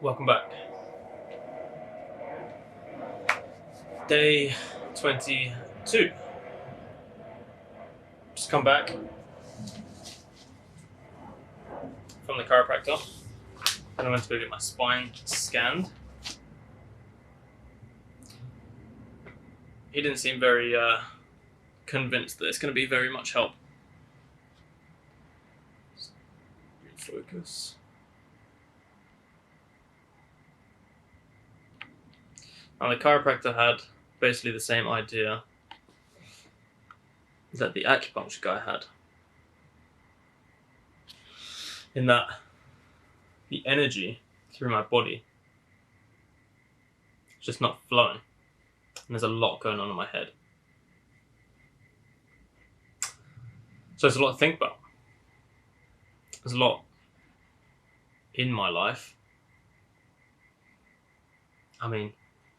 Welcome back. Day 22. Just come back from the chiropractor and I went to go get my spine scanned. He didn't seem very convinced that it's going to be very much help. Focus. Now the chiropractor had basically the same idea that the acupuncture guy had, in that the energy through my body is just not flowing, and there's a lot going on in my head. So it's a lot to think about. There's a lot in my life. I mean,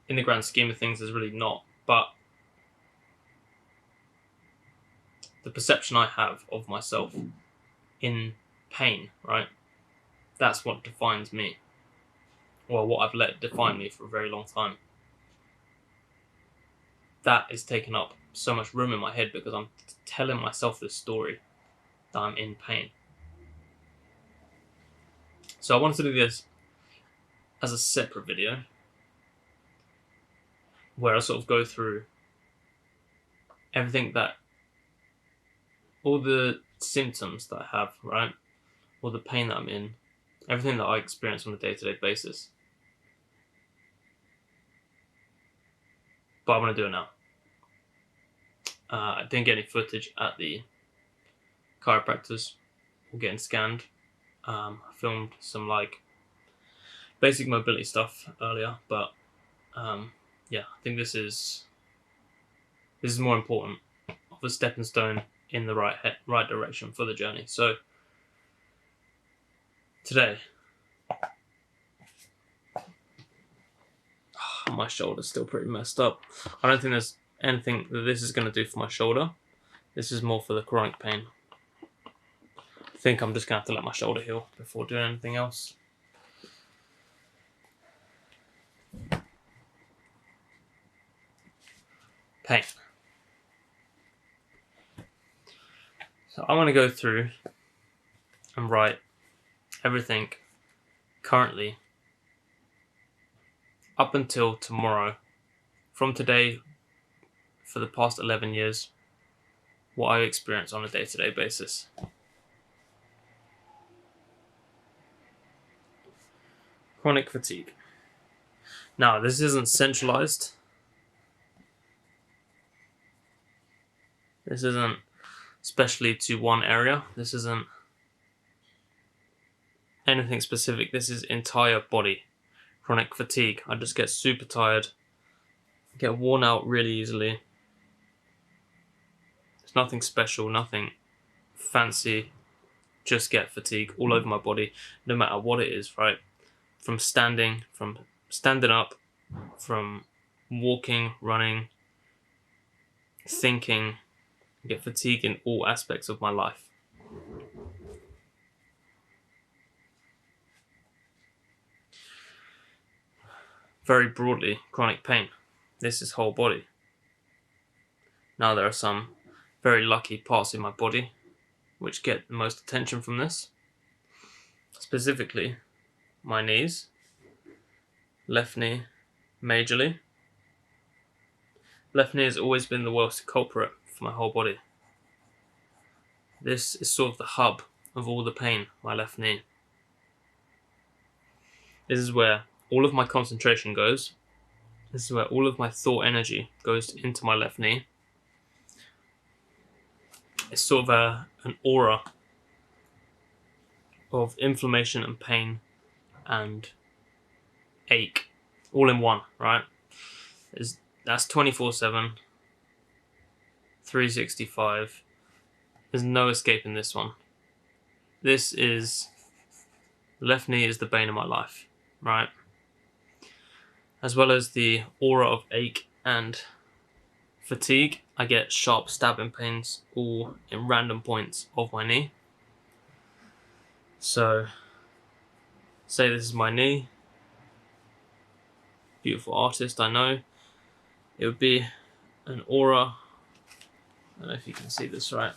in the grand scheme of things, there's really not, but the perception I have of myself in pain, right? That's what defines me. Or what I've let define me for a very long time. That is taking up so much room in my head because I'm telling myself this story that I'm in pain. So I wanted to do this as a separate video where I sort of go through everything that, all the symptoms that I have, right? Or the pain that I'm in, everything that I experience on a day-to-day basis. But I want to do it now. I didn't get any footage at the chiropractors or getting scanned. I filmed some basic mobility stuff earlier, but yeah, I think this is more important, of a stepping stone in the right direction for the journey. So today, my shoulder's still pretty messed up. I don't think there's anything that this is going to do for my shoulder. This is more for the chronic pain. I think I'm just going to have to let my shoulder heal before doing anything else. Pain. So I want to go through and write everything currently up until tomorrow, from today, for the past 11 years, what I experience on a day-to-day basis. Chronic fatigue. Now, this isn't centralized. This isn't especially to one area. This isn't anything specific. This is entire body. Chronic fatigue. I just get super tired. Get worn out really easily. It's nothing special, nothing fancy. Just get fatigue all over my body, no matter what it is, right? From standing up, from walking, running, thinking. I get fatigue in all aspects of my life. Very broadly, chronic pain. This is whole body. Now, there are some very lucky parts in my body which get the most attention from this. Specifically, my knees, left knee, majorly. Left knee has always been the worst culprit for my whole body. This is sort of the hub of all the pain, my left knee. This is where all of my concentration goes. This is where all of my thought energy goes into my left knee. It's sort of an aura of inflammation and pain and ache all in one, right? That's 24/7, 365. There's no escaping this one. This is, the left knee is the bane of my life, right? As well as the aura of ache and fatigue, I get sharp stabbing pains all in random points of my knee. So, say this is my knee, beautiful artist, I know. It would be an aura. I don't know if you can see this right.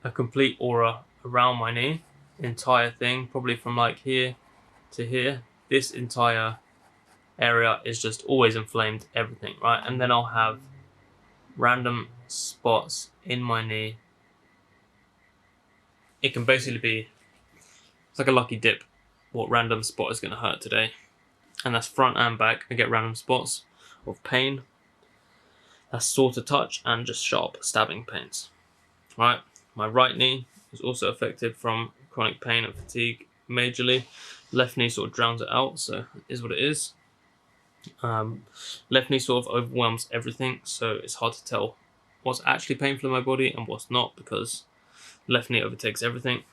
A complete aura around my knee, entire thing, probably from like here to here. This entire area is just always inflamed, everything, right? And then I'll have random spots in my knee. It can basically be, it's like a lucky dip, what random spot is going to hurt today. And that's front and back. I get random spots of pain. That's sore to touch and just sharp stabbing pains. Right, my right knee is also affected from chronic pain and fatigue majorly. Left knee sort of drowns it out, so it is what it is. Left knee sort of overwhelms everything, so it's hard to tell what's actually painful in my body and what's not, because left knee overtakes everything.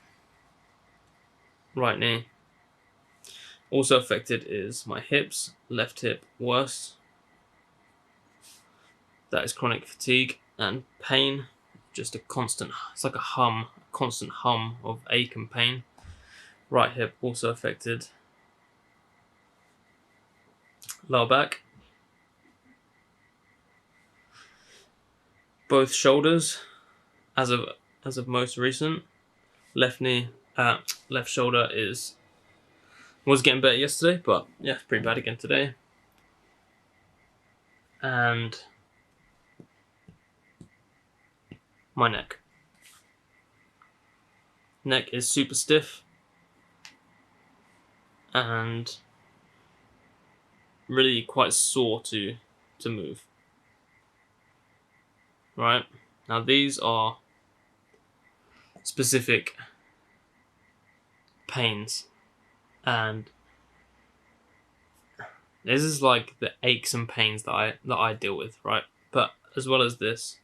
Right knee. Also affected is my hips, left hip worse. That is chronic fatigue and pain. Just a constant, it's like a hum, constant hum of ache and pain. Right hip also affected. Lower back. Both shoulders, as of most recent. Left knee, left shoulder was getting better yesterday, but yeah, pretty bad again today. And my neck. Neck is super stiff and really quite sore to move. Right? Now these are specific pains, and this is like the aches and pains that I deal with, right? But as well as this,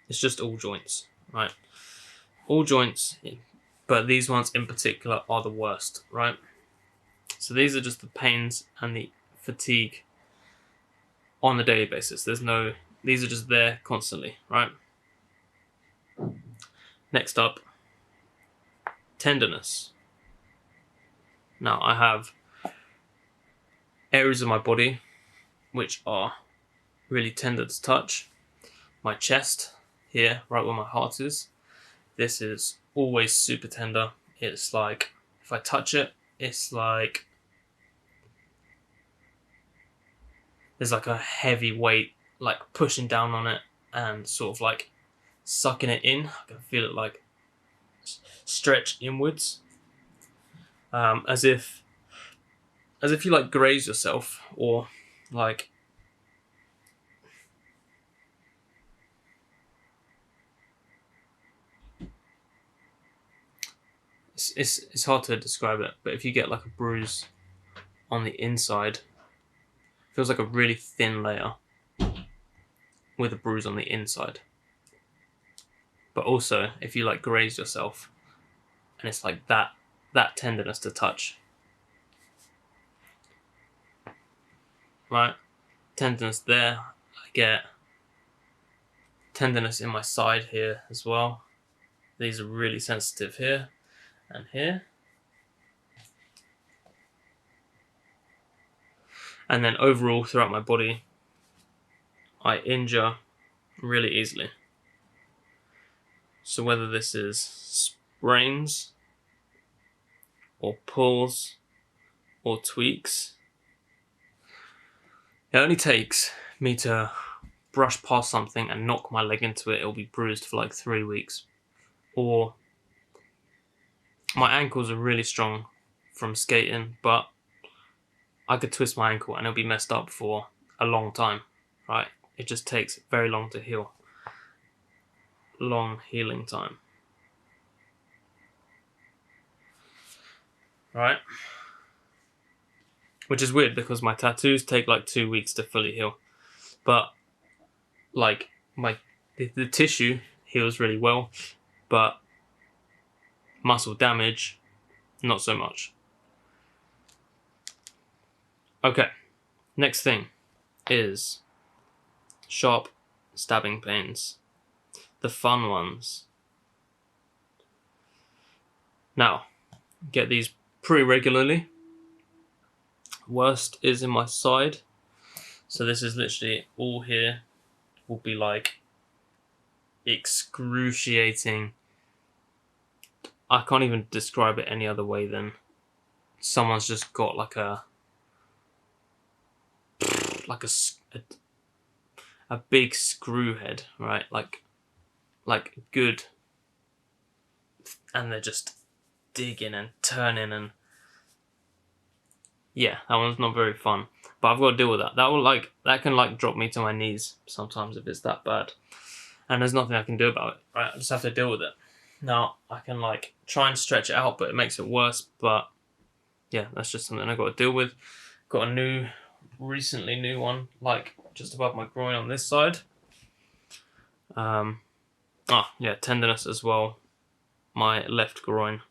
it's just all joints, right? All joints, but these ones in particular are the worst, right? So these are just the pains and the fatigue on a daily basis. These are just there constantly, right? Next up, tenderness. Now I have areas of my body which are really tender to touch. My chest here, right where my heart is, this is always super tender. It's like, if I touch it, it's like there's like a heavy weight like pushing down on it and sort of like sucking it in. I can feel it like stretch inwards, as if you like graze yourself, or like it's hard to describe it, but if you get like a bruise on the inside, it feels like a really thin layer with a bruise on the inside. But also, if you like graze yourself, and it's like that tenderness to touch, right? Tenderness there. I get tenderness in my side here as well. These are really sensitive here and here. And then overall throughout my body, I injure really easily. So whether this is sprains or pulls or tweaks, it only takes me to brush past something and knock my leg into it. It'll be bruised for like 3 weeks. Or my ankles are really strong from skating, but I could twist my ankle and it'll be messed up for a long time, right? It just takes very long to heal. Long healing time. Right? Which is weird because my tattoos take like 2 weeks to fully heal. But like the tissue heals really well, but muscle damage, not so much. Okay, next thing is sharp stabbing pains. The fun ones. Now, get these pretty regularly. Worst is in my side. So this is literally all here will be like excruciating. I can't even describe it any other way than someone's just got like a big screw head, right? Like good, and they're just digging and turning, and yeah, that one's not very fun. But I've got to deal with that. That can drop me to my knees sometimes if it's that bad, and there's nothing I can do about it. Right, I just have to deal with it. Now I can try and stretch it out, but it makes it worse. But yeah, that's just something I got to deal with. Got a recently new one, just above my groin on this side. Tenderness as well. My left groin,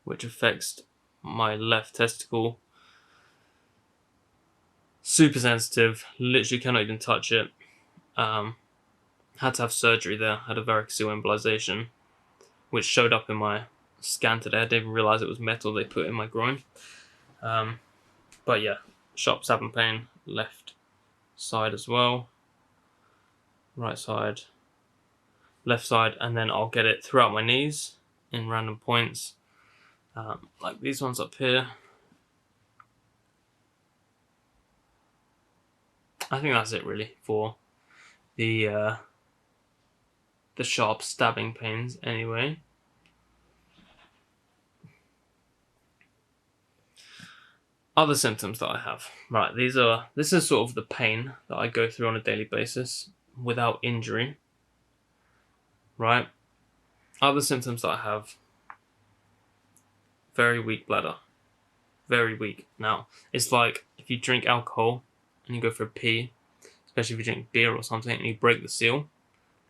which affects my left testicle. Super sensitive, literally cannot even touch it. Had to have surgery there, had a varicocele embolization, which showed up in my scan today. I didn't even realise it was metal they put in my groin. But yeah, sharp stabbing pain, left side as well, right side, left side, and then I'll get it throughout my knees in random points, like these ones up here. I think that's it really for the sharp stabbing pains anyway. Other symptoms that I have, right, this is sort of the pain that I go through on a daily basis without injury, right? Other symptoms that I have: very weak bladder, very weak. Now, it's like if you drink alcohol and you go for a pee, especially if you drink beer or something and you break the seal,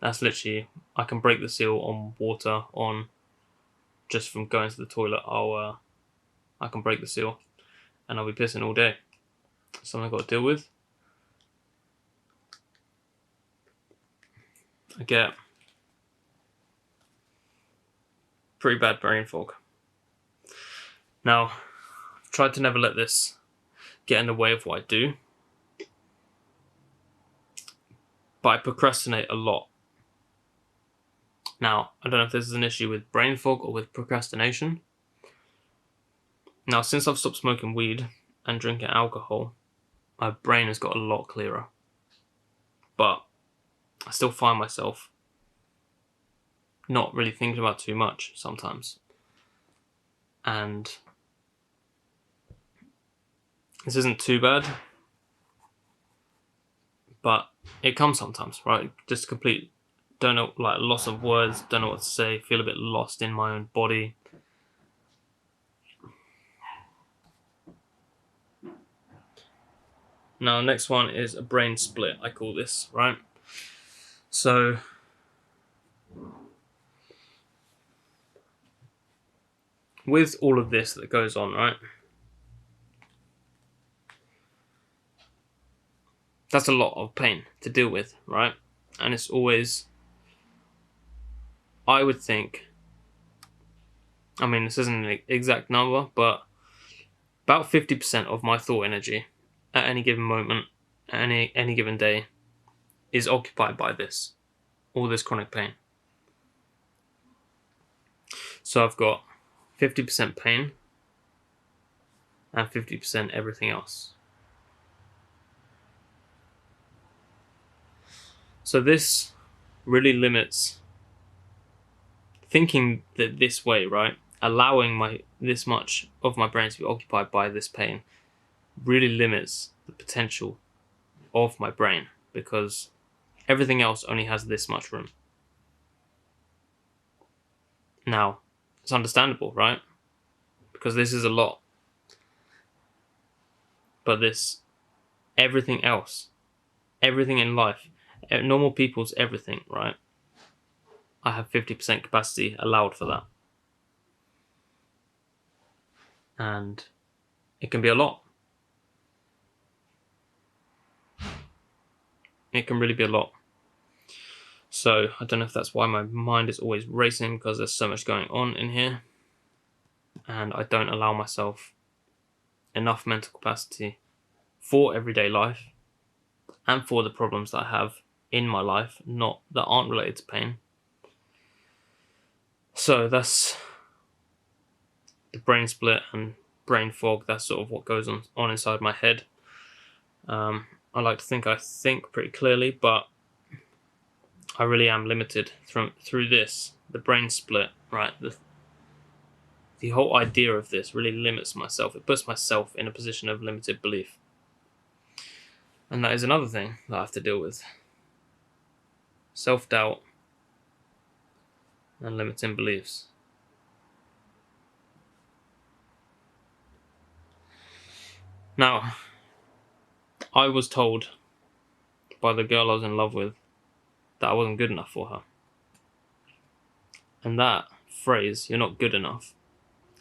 that's literally, I can break the seal on water, on just from going to the toilet. I can break the seal and I'll be pissing all day. Something I've got to deal with. I get pretty bad brain fog. Now, I've tried to never let this get in the way of what I do, but I procrastinate a lot. Now, I don't know if this is an issue with brain fog or with procrastination. Now, since I've stopped smoking weed and drinking alcohol, my brain has got a lot clearer. But I still find myself not really thinking about too much sometimes. And this isn't too bad, but it comes sometimes, right? Just complete, don't know, loss of words, don't know what to say, feel a bit lost in my own body. Now, next one is a brain split, I call this, right? So, with all of this that goes on, right? That's a lot of pain to deal with, right? And it's always, I would think, I mean, this isn't an exact number, but about 50% of my thought energy at any given moment, any given day, is occupied by all this chronic pain. So I've got 50% pain and 50% everything else. So this really limits thinking that this way, right? Allowing this much of my brain to be occupied by this pain really limits the potential of my brain, because everything else only has this much room. Now, it's understandable, right? Because this is a lot. But everything else, everything in life, normal people's everything, right? I have 50% capacity allowed for that. And it can be a lot. It can really be a lot. So I don't know if that's why my mind is always racing, because there's so much going on in here. And I don't allow myself enough mental capacity for everyday life and for the problems that I have in my life, not that aren't related to pain. So that's the brain split and brain fog. That's sort of what goes on inside my head. I like to think I think pretty clearly, but I really am limited through this. The brain split, right? The whole idea of this really limits myself. It puts myself in a position of limited belief. And that is another thing that I have to deal with. Self-doubt and limiting beliefs. Now, I was told by the girl I was in love with that I wasn't good enough for her. And that phrase, "you're not good enough,"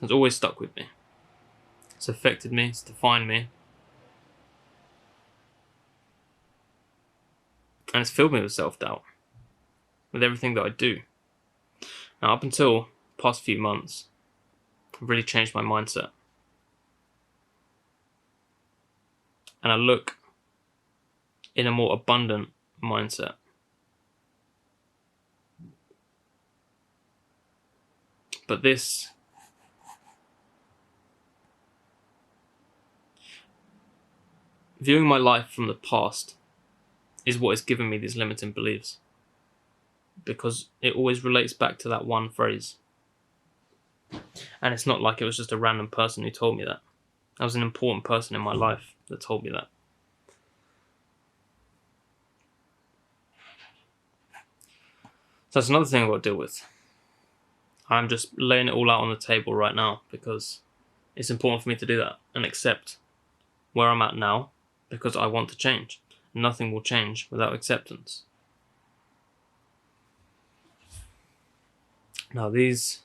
has always stuck with me. It's affected me, it's defined me. And it's filled me with self-doubt, with everything that I do. Now, up until the past few months, I've really changed my mindset. And I look in a more abundant mindset. But this viewing my life from the past is what has given me these limiting beliefs, because it always relates back to that one phrase. And it's not like it was just a random person who told me that. That was an important person in my life that told me that. So that's another thing I've got to deal with. I'm just laying it all out on the table right now because it's important for me to do that and accept where I'm at now, because I want to change. Nothing will change without acceptance. Now, these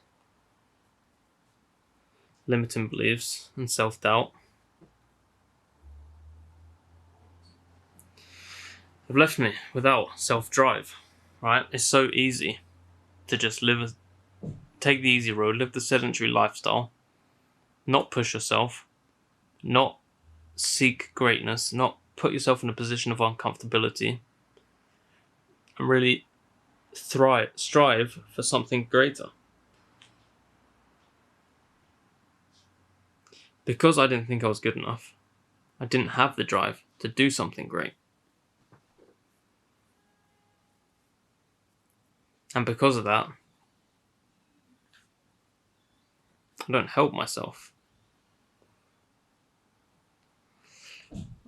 limiting beliefs and self-doubt have left me without self-drive, right? It's so easy to just take the easy road, live the sedentary lifestyle, not push yourself, not seek greatness, not put yourself in a position of uncomfortability, and really strive for something greater. Because I didn't think I was good enough, I didn't have the drive to do something great. And because of that, I don't help myself.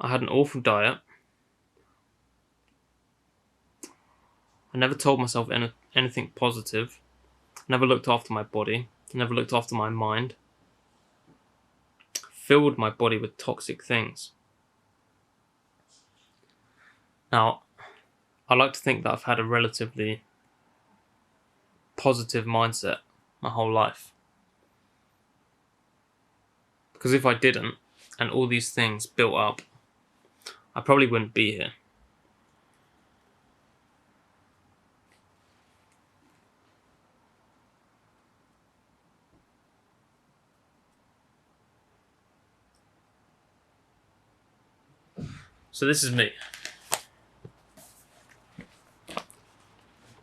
I had an awful diet. I never told myself anything positive. I never looked after my body. I never looked after my mind. Filled my body with toxic things. Now, I like to think that I've had a relatively positive mindset my whole life. Because if I didn't, and all these things built up, I probably wouldn't be here. So this is me.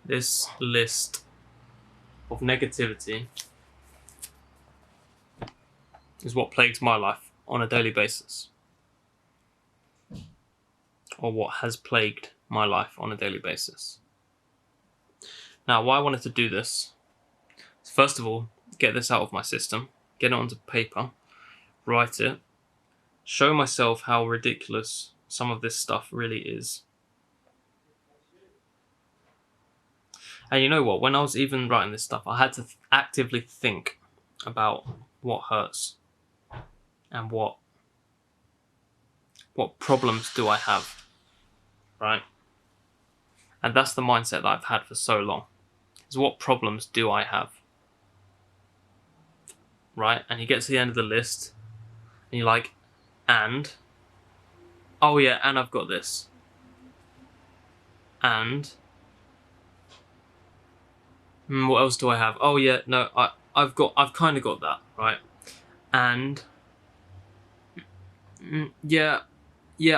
This list of negativity is what plagues my life on a daily basis. Or what has plagued my life on a daily basis. Now, why I wanted to do this is, first of all, get this out of my system, get it onto paper, write it, show myself how ridiculous some of this stuff really is. And you know what? When I was even writing this stuff, I had to actively think about what hurts and what problems do I have, right? And that's the mindset that I've had for so long. Is what problems do I have, right? And you get to the end of the list, and you're like, and? Oh yeah, and I've got this. And? What else do I have? Oh yeah, no, I've kind of got that, right? And Yeah,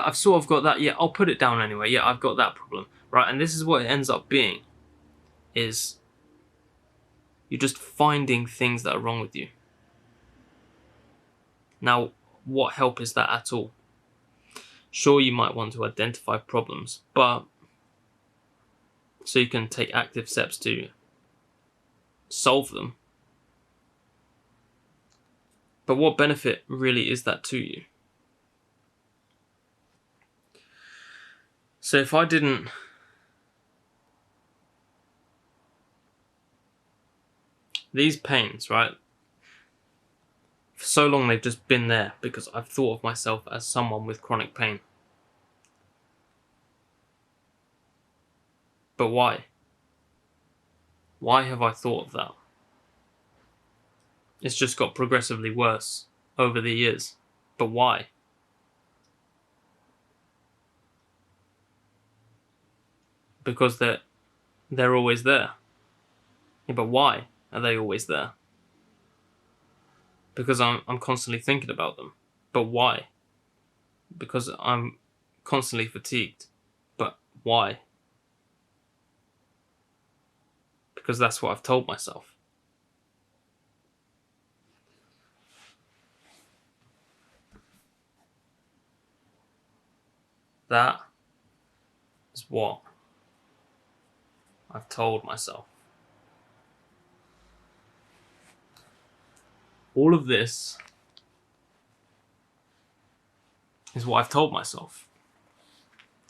I've sort of got that. Yeah, I'll put it down anyway. Yeah, I've got that problem, right? And this is what it ends up being, is you're just finding things that are wrong with you. Now, what help is that at all? Sure, you might want to identify problems, but so you can take active steps to solve them. But what benefit really is that to you? So if I didn't... These pains, right? For so long they've just been there because I've thought of myself as someone with chronic pain. But why? Why have I thought of that? It's just got progressively worse over the years. But why? Because they're always there. Yeah, but why are they always there? Because I'm constantly thinking about them. But why? Because I'm constantly fatigued. But why? Because that's what I've told myself. That is what I've told myself. All of this is what I've told myself.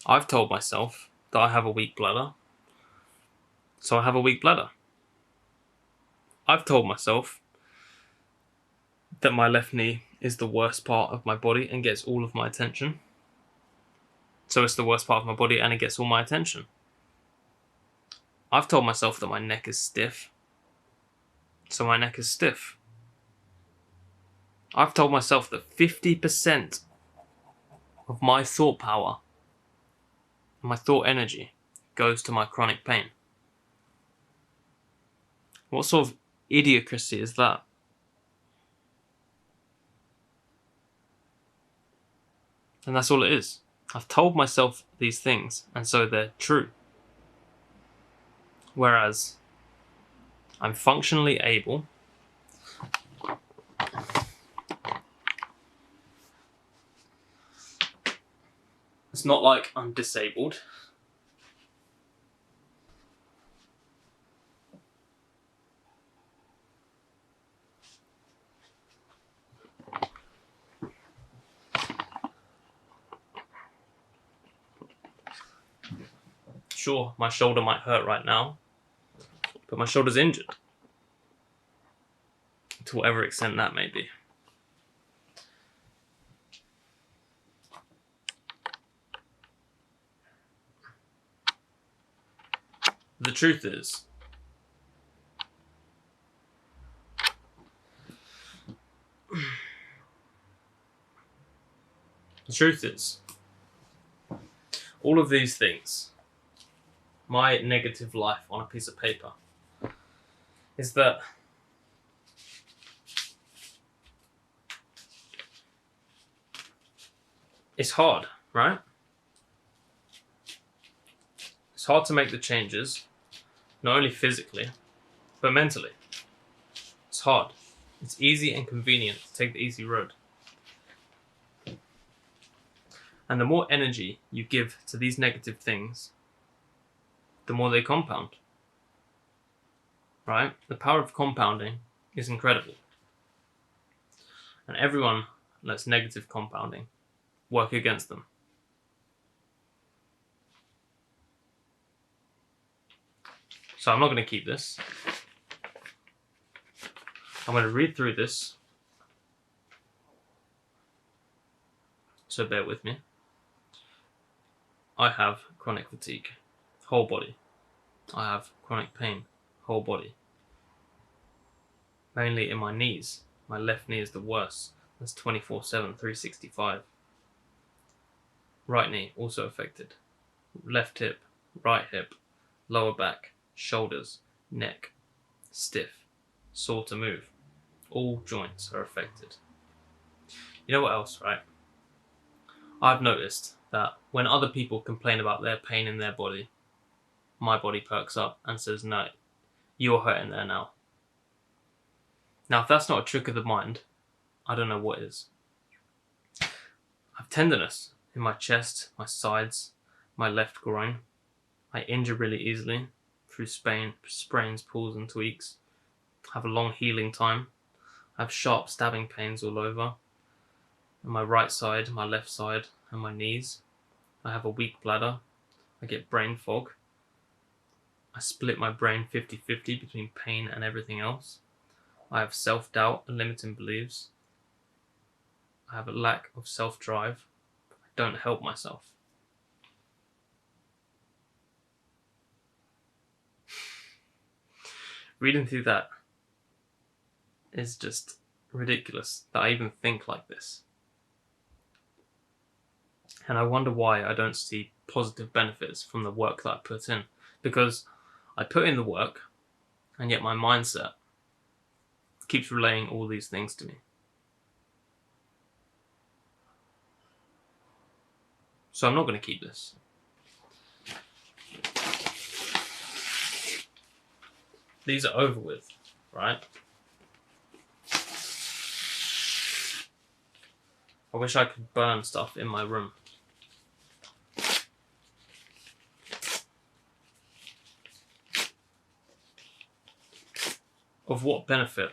I've told myself that I have a weak bladder, so I have a weak bladder. I've told myself that my left knee is the worst part of my body and gets all of my attention. So it's the worst part of my body and it gets all my attention. I've told myself that my neck is stiff, so my neck is stiff. I've told myself that 50% of my thought power, my thought energy, goes to my chronic pain. What sort of idiocracy is that? And that's all it is. I've told myself these things, and so they're true. Whereas I'm functionally able It's not like I'm disabled. Sure, my shoulder might hurt right now, but my shoulder's injured. To whatever extent that may be. The truth is, all of these things, my negative life on a piece of paper, is that it's hard, right? It's hard to make the changes, not only physically, but mentally. It's hard. It's easy and convenient to take the easy road. And the more energy you give to these negative things, the more they compound. Right? The power of compounding is incredible. And everyone lets negative compounding work against them. So I'm not going to keep this. I'm going to read through this. So bear with me. I have chronic fatigue, whole body. I have chronic pain, whole body. Mainly in my knees. My left knee is the worst. That's 24/7, 365. Right knee, also affected. Left hip, right hip, lower back, shoulders, neck, stiff, sore to move. All joints are affected. You know what else, right? I've noticed that when other people complain about their pain in their body, my body perks up and says, no, you're hurting there now. Now, if that's not a trick of the mind, I don't know what is. I have tenderness in my chest, my sides, my left groin. I injure really easily through sprains, pulls, and tweaks. I have a long healing time. I have sharp stabbing pains all over. On my right side, my left side, and my knees. I have a weak bladder. I get brain fog. I split my brain 50-50 between pain and everything else. I have self-doubt and limiting beliefs. I have a lack of self-drive. I don't help myself. Reading through that is just ridiculous that I even think like this. And I wonder why I don't see positive benefits from the work that I put in. Because I put in the work, and yet my mindset keeps relaying all these things to me. So I'm not going to keep this. These are over with, right? I wish I could burn stuff in my room. Of what benefit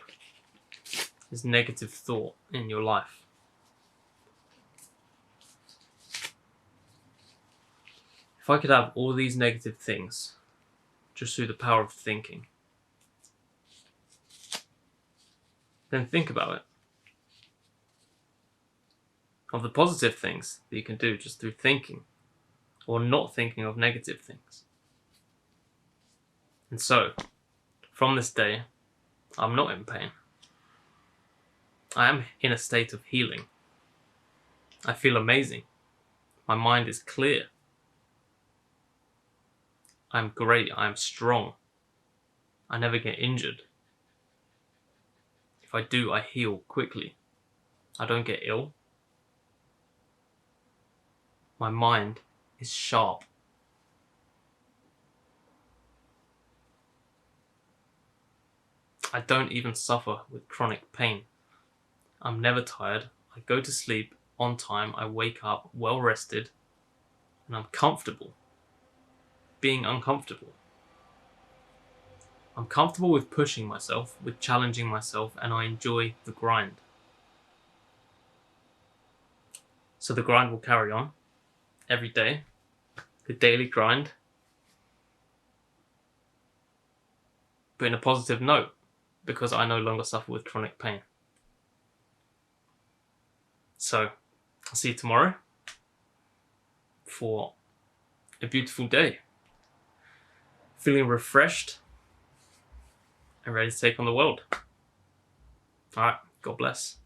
is negative thought in your life? If I could have all these negative things just through the power of thinking, then think about it. Of the positive things that you can do just through thinking, or not thinking of negative things. And so, from this day, I'm not in pain. I am in a state of healing. I feel amazing. My mind is clear. I'm great. I'm strong. I never get injured. If I do, I heal quickly. I don't get ill. My mind is sharp. I don't even suffer with chronic pain. I'm never tired. I go to sleep on time. I wake up well rested. And I'm comfortable being uncomfortable. I'm comfortable with pushing myself, with challenging myself, and I enjoy the grind. So the grind will carry on every day. The daily grind. But in a positive note, because I no longer suffer with chronic pain. So, I'll see you tomorrow for a beautiful day. Feeling refreshed and ready to take on the world. Alright, God bless.